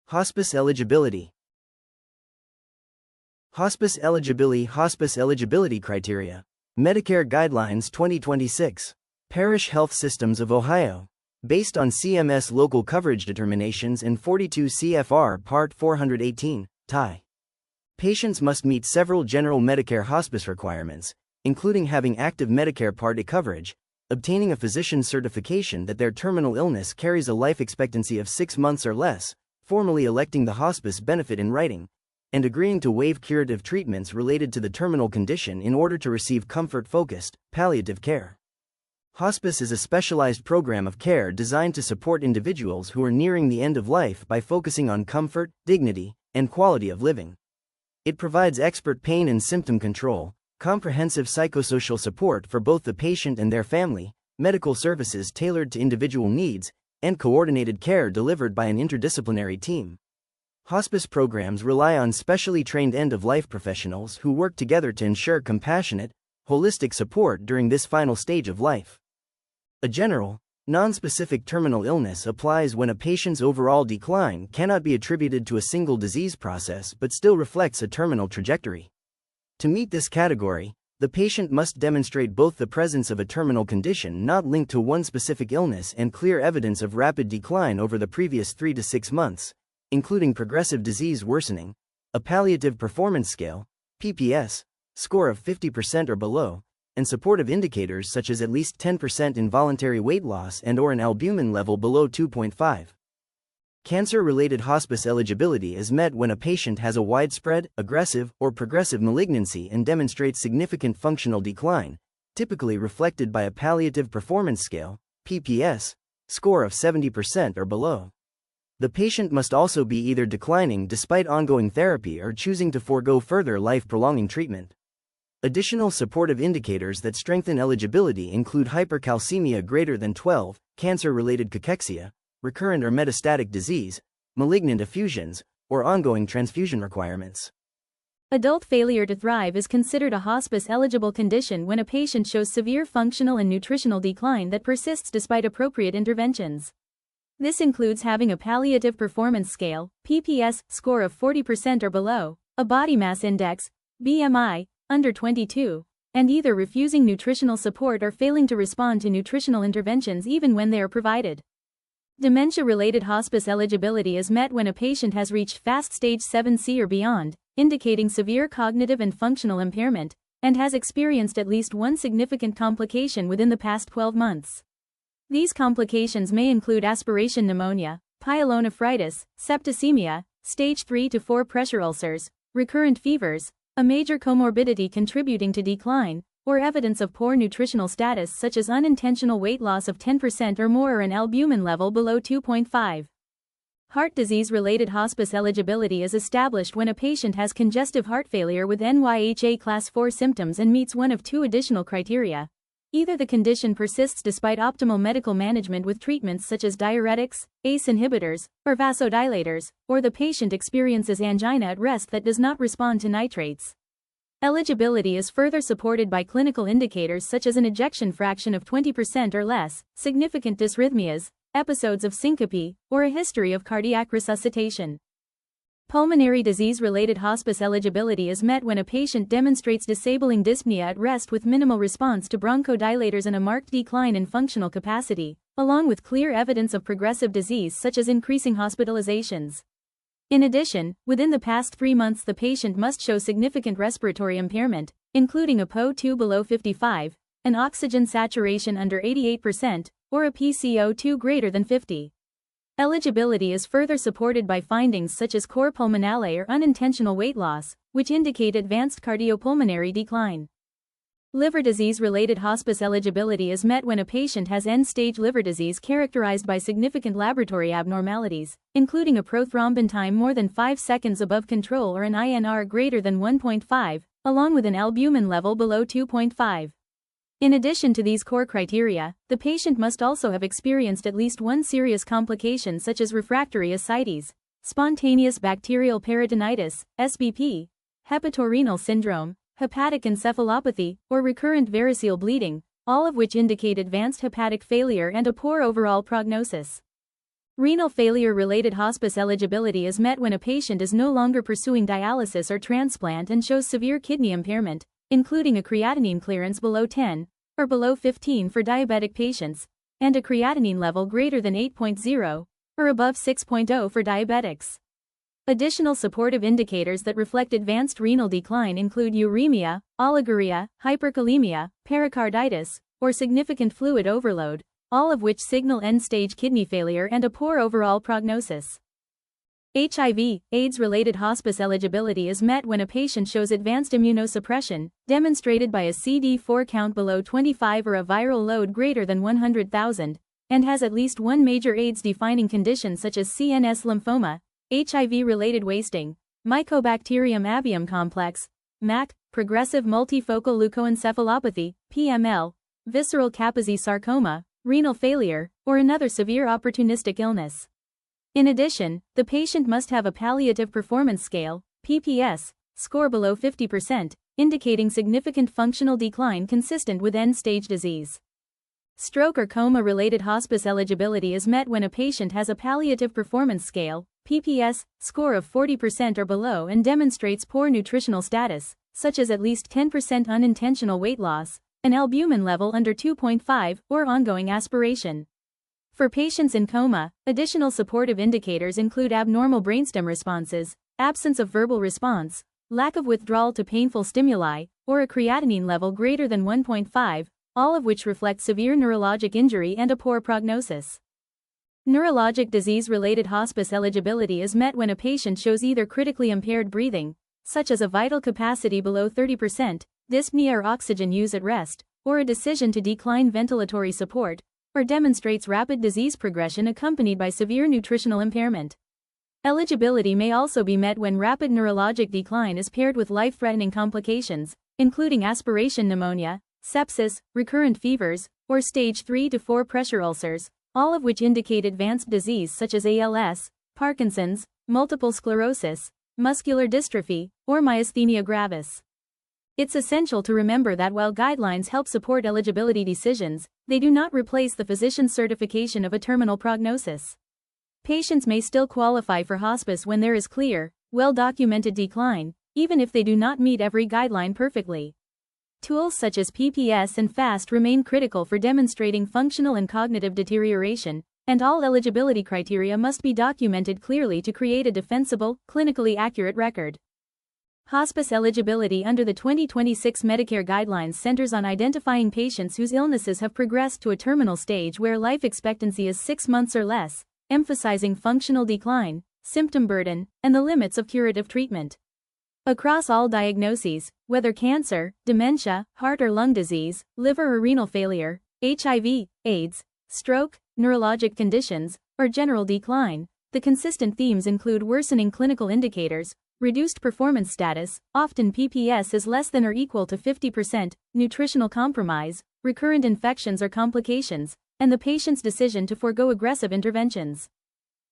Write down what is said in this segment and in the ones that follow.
Hospice Eligibility. Hospice eligibility criteria. Medicare Guidelines 2026. Parrish Health Systems of Ohio. Based on CMS local coverage determinations and 42 CFR Part 418, TI. Patients must meet several general Medicare hospice requirements, including having active Medicare Part A coverage, obtaining a physician's certification that their terminal illness carries a life expectancy of 6 months or less, formally electing the hospice benefit in writing, and agreeing to waive curative treatments related to the terminal condition in order to receive comfort-focused, palliative care. Hospice is a specialized program of care designed to support individuals who are nearing the end of life by focusing on comfort, dignity, and quality of living. It provides expert pain and symptom control, comprehensive psychosocial support for both the patient and their family, medical services tailored to individual needs, and coordinated care delivered by an interdisciplinary team. Hospice programs rely on specially trained end-of-life professionals who work together to ensure compassionate, holistic support during this final stage of life. A general, non-specific terminal illness applies when a patient's overall decline cannot be attributed to a single disease process but still reflects a terminal trajectory. To meet this category, the patient must demonstrate both the presence of a terminal condition not linked to one specific illness and clear evidence of rapid decline over the previous 3 to 6 months, including progressive disease worsening, a palliative performance scale, PPS, score of 50% or below, and supportive indicators such as at least 10% involuntary weight loss and/or an albumin level below 2.5. Cancer-related hospice eligibility is met when a patient has a widespread, aggressive, or progressive malignancy and demonstrates significant functional decline, typically reflected by a palliative performance scale, PPS, score of 70% or below. The patient must also be either declining despite ongoing therapy or choosing to forego further life-prolonging treatment. Additional supportive indicators that strengthen eligibility include hypercalcemia greater than 12, cancer-related cachexia, recurrent or metastatic disease, malignant effusions, or ongoing transfusion requirements. Adult failure to thrive is considered a hospice-eligible condition when a patient shows severe functional and nutritional decline that persists despite appropriate interventions. This includes having a palliative performance scale, PPS, score of 40% or below, a body mass index, BMI, under 22, and either refusing nutritional support or failing to respond to nutritional interventions even when they are provided. Dementia-related hospice eligibility is met when a patient has reached FAST stage 7C or beyond, indicating severe cognitive and functional impairment, and has experienced at least one significant complication within the past 12 months. These complications may include aspiration pneumonia, pyelonephritis, septicemia, stage 3 to 4 pressure ulcers, recurrent fevers, a major comorbidity contributing to decline, or evidence of poor nutritional status such as unintentional weight loss of 10% or more or an albumin level below 2.5. Heart disease-related hospice eligibility is established when a patient has congestive heart failure with NYHA Class 4 symptoms and meets one of two additional criteria. Either the condition persists despite optimal medical management with treatments such as diuretics, ACE inhibitors, or vasodilators, or the patient experiences angina at rest that does not respond to nitrates. Eligibility is further supported by clinical indicators such as an ejection fraction of 20% or less, significant dysrhythmias, episodes of syncope, or a history of cardiac resuscitation. Pulmonary disease-related hospice eligibility is met when a patient demonstrates disabling dyspnea at rest with minimal response to bronchodilators and a marked decline in functional capacity, along with clear evidence of progressive disease such as increasing hospitalizations. In addition, within the past 3 months the patient must show significant respiratory impairment, including a PO2 below 55, an oxygen saturation under 88%, or a PCO2 greater than 50. Eligibility is further supported by findings such as cor pulmonale or unintentional weight loss, which indicate advanced cardiopulmonary decline. Liver disease-related hospice eligibility is met when a patient has end-stage liver disease characterized by significant laboratory abnormalities, including a prothrombin time more than 5 seconds above control or an INR greater than 1.5, along with an albumin level below 2.5. In addition to these core criteria, the patient must also have experienced at least one serious complication such as refractory ascites, spontaneous bacterial peritonitis, SBP, hepatorenal syndrome, hepatic encephalopathy, or recurrent variceal bleeding, all of which indicate advanced hepatic failure and a poor overall prognosis. Renal failure-related hospice eligibility is met when a patient is no longer pursuing dialysis or transplant and shows severe kidney impairment, including a creatinine clearance below 10 or below 15 for diabetic patients, and a creatinine level greater than 8.0 or above 6.0 for diabetics. Additional supportive indicators that reflect advanced renal decline include uremia, oliguria, hyperkalemia, pericarditis, or significant fluid overload, all of which signal end-stage kidney failure and a poor overall prognosis. HIV, AIDS-related hospice eligibility is met when a patient shows advanced immunosuppression, demonstrated by a CD4 count below 25 or a viral load greater than 100,000, and has at least one major AIDS-defining condition such as CNS lymphoma, HIV-related wasting, Mycobacterium avium complex, MAC, progressive multifocal leukoencephalopathy, PML, visceral Kaposi sarcoma, renal failure, or another severe opportunistic illness. In addition, the patient must have a palliative performance scale, PPS, score below 50%, indicating significant functional decline consistent with end-stage disease. Stroke or coma-related hospice eligibility is met when a patient has a palliative performance scale, PPS, score of 40% or below and demonstrates poor nutritional status, such as at least 10% unintentional weight loss, an albumin level under 2.5, or ongoing aspiration. For patients in coma, additional supportive indicators include abnormal brainstem responses, absence of verbal response, lack of withdrawal to painful stimuli, or a creatinine level greater than 1.5, all of which reflect severe neurologic injury and a poor prognosis. Neurologic disease-related hospice eligibility is met when a patient shows either critically impaired breathing, such as a vital capacity below 30%, dyspnea or oxygen use at rest, or a decision to decline ventilatory support, or demonstrates rapid disease progression accompanied by severe nutritional impairment. Eligibility may also be met when rapid neurologic decline is paired with life-threatening complications, including aspiration pneumonia, sepsis, recurrent fevers, or stage 3 to 4 pressure ulcers, all of which indicate advanced disease such as ALS, Parkinson's, multiple sclerosis, muscular dystrophy, or myasthenia gravis. It's essential to remember that while guidelines help support eligibility decisions, they do not replace the physician's certification of a terminal prognosis. Patients may still qualify for hospice when there is clear, well-documented decline, even if they do not meet every guideline perfectly. Tools such as PPS and FAST remain critical for demonstrating functional and cognitive deterioration, and all eligibility criteria must be documented clearly to create a defensible, clinically accurate record. Hospice eligibility under the 2026 Medicare guidelines centers on identifying patients whose illnesses have progressed to a terminal stage where life expectancy is 6 months or less, emphasizing functional decline, symptom burden, and the limits of curative treatment. Across all diagnoses, whether cancer, dementia, heart or lung disease, liver or renal failure, HIV, AIDS, stroke, neurologic conditions, or general decline, the consistent themes include worsening clinical indicators, reduced performance status, often PPS is less than or equal to 50%, nutritional compromise, recurrent infections or complications, and the patient's decision to forego aggressive interventions.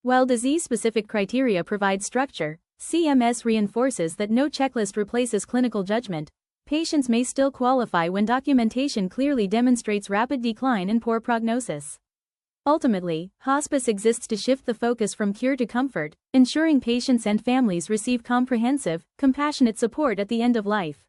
While disease-specific criteria provide structure, CMS reinforces that no checklist replaces clinical judgment. Patients may still qualify when documentation clearly demonstrates rapid decline and poor prognosis. Ultimately, hospice exists to shift the focus from cure to comfort, ensuring patients and families receive comprehensive, compassionate support at the end of life.